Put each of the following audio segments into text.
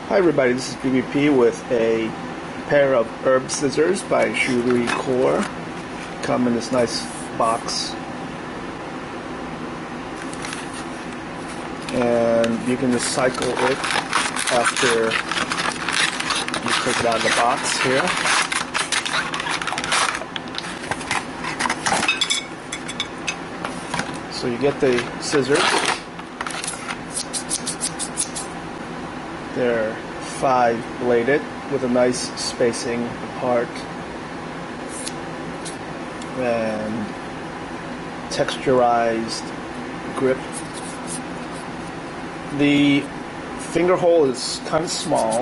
Hi everybody, this is BBP with a pair of herb scissors by ShiRui Core. Come in this nice box. And you can just cycle it after you take it out of the box here. So you get the scissors. They're 5-bladed with a nice spacing apart and texturized grip. The finger hole is kind of small.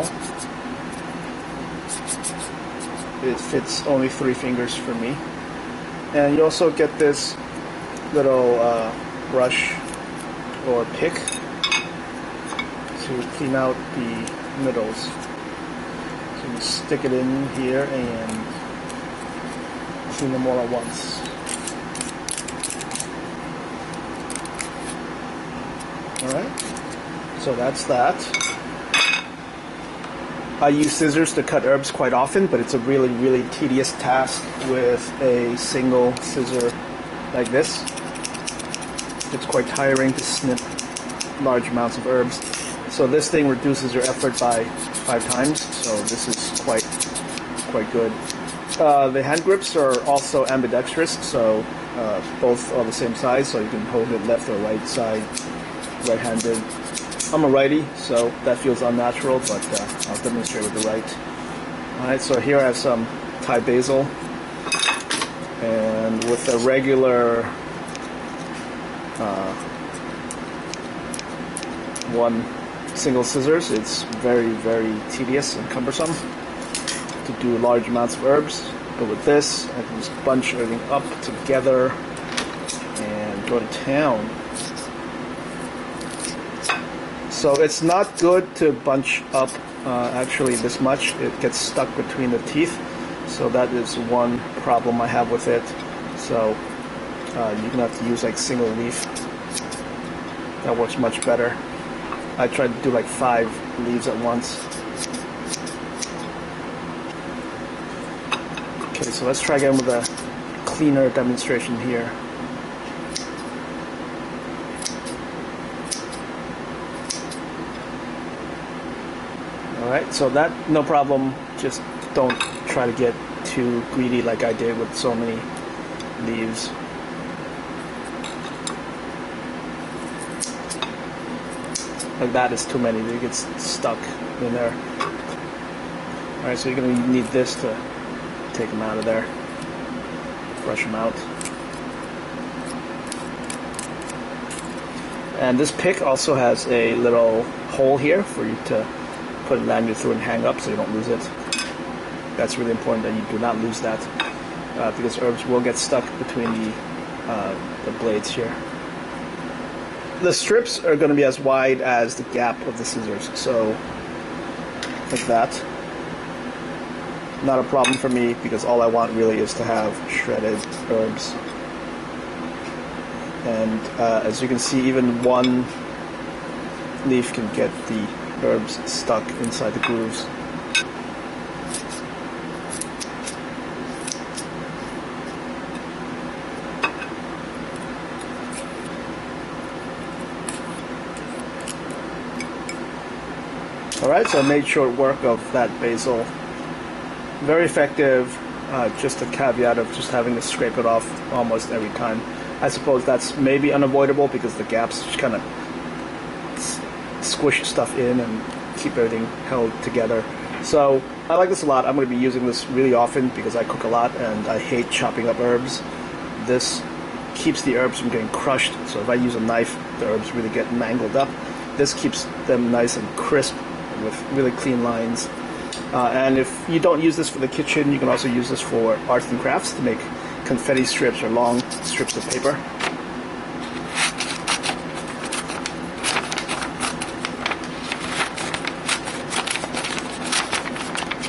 It fits only 3 fingers for me. And you also get this little brush or pick to clean out the middles. So you stick it in here and clean them all at once. Alright, so that's that. I use scissors to cut herbs quite often, but it's a really tedious task with a single scissor like this. It's quite tiring to snip large amounts of herbs. So this thing reduces your effort by 5 times, so this is quite good. The hand grips are also ambidextrous, so both are the same size, so you can hold it left or right side, right-handed. I'm a righty, so that feels unnatural, but I'll demonstrate with the right. Alright, so here I have some Thai basil, and with a regular one single scissors, it's very tedious and cumbersome to do large amounts of herbs. But with this, I can just bunch everything up together and go to town. So it's not good to bunch up actually this much. It gets stuck between the teeth. So that is one problem I have with it. So you're gonna have to use like single leaf. That works much better. I tried to do like 5 leaves at once. Okay, so let's try again with a cleaner demonstration here. Alright, so that, no problem. Just don't try to get too greedy like I did with so many leaves. Like that is too many, they get stuck in there. Alright, so you're going to need this to take them out of there. Brush them out. And this pick also has a little hole here for you to put a lanyard through and hang up so you don't lose it. That's really important that you do not lose that because herbs will get stuck between the blades here. The strips are going to be as wide as the gap of the scissors, so like that. Not a problem for me because all I want really is to have shredded herbs. And as you can see, even one leaf can get the herbs stuck inside the grooves. Alright, so I made short work of that basil. Very effective, just a caveat of just having to scrape it off almost every time. I suppose that's maybe unavoidable because the gaps just kind of squish stuff in and keep everything held together. So I like this a lot. I'm going to be using this really often because I cook a lot and I hate chopping up herbs. This keeps the herbs from getting crushed, so if I use a knife, the herbs really get mangled up. This keeps them nice and crisp with really clean lines. And if you don't use this for the kitchen, you can also use this for arts and crafts to make confetti strips or long strips of paper.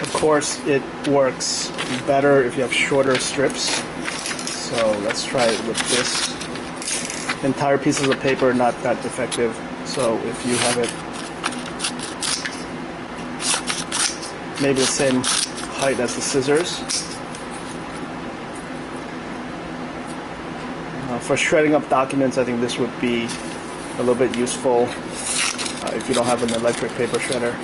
Of course, it works better if you have shorter strips. So let's try it with this. Entire pieces of paper, not that effective. So if you have it maybe the same height as the scissors. For shredding up documents, I think this would be a little bit useful if you don't have an electric paper shredder.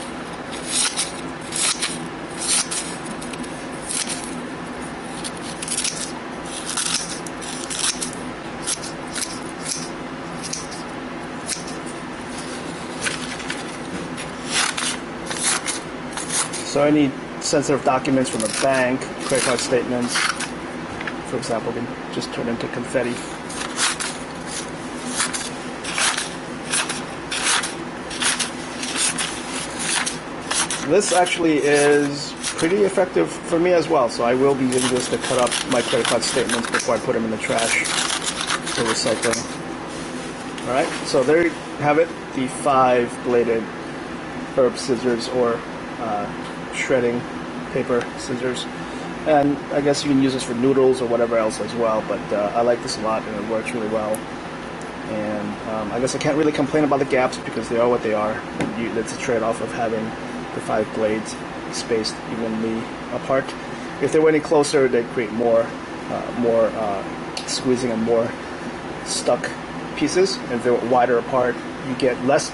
So any sensitive documents from a bank, credit card statements, for example, can just turn into confetti. This actually is pretty effective for me as well, so I will be using this to cut up my credit card statements before I put them in the trash for recycling. Alright, so there you have it, the 5-bladed herb scissors, or shredding paper scissors. And I guess you can use this for noodles or whatever else as well, but I like this a lot and it works really well. And I guess I can't really complain about the gaps because they are what they are. It's a trade-off of having the 5 blades spaced evenly apart. If they were any closer, they'd create more squeezing and more stuck pieces. And if they were wider apart, you get less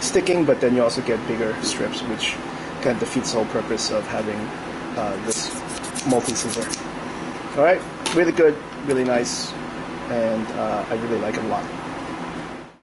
sticking, but then you also get bigger strips, which kind of defeats the whole purpose of having this multi-scissor. Alright, really good, really nice, and I really like it a lot.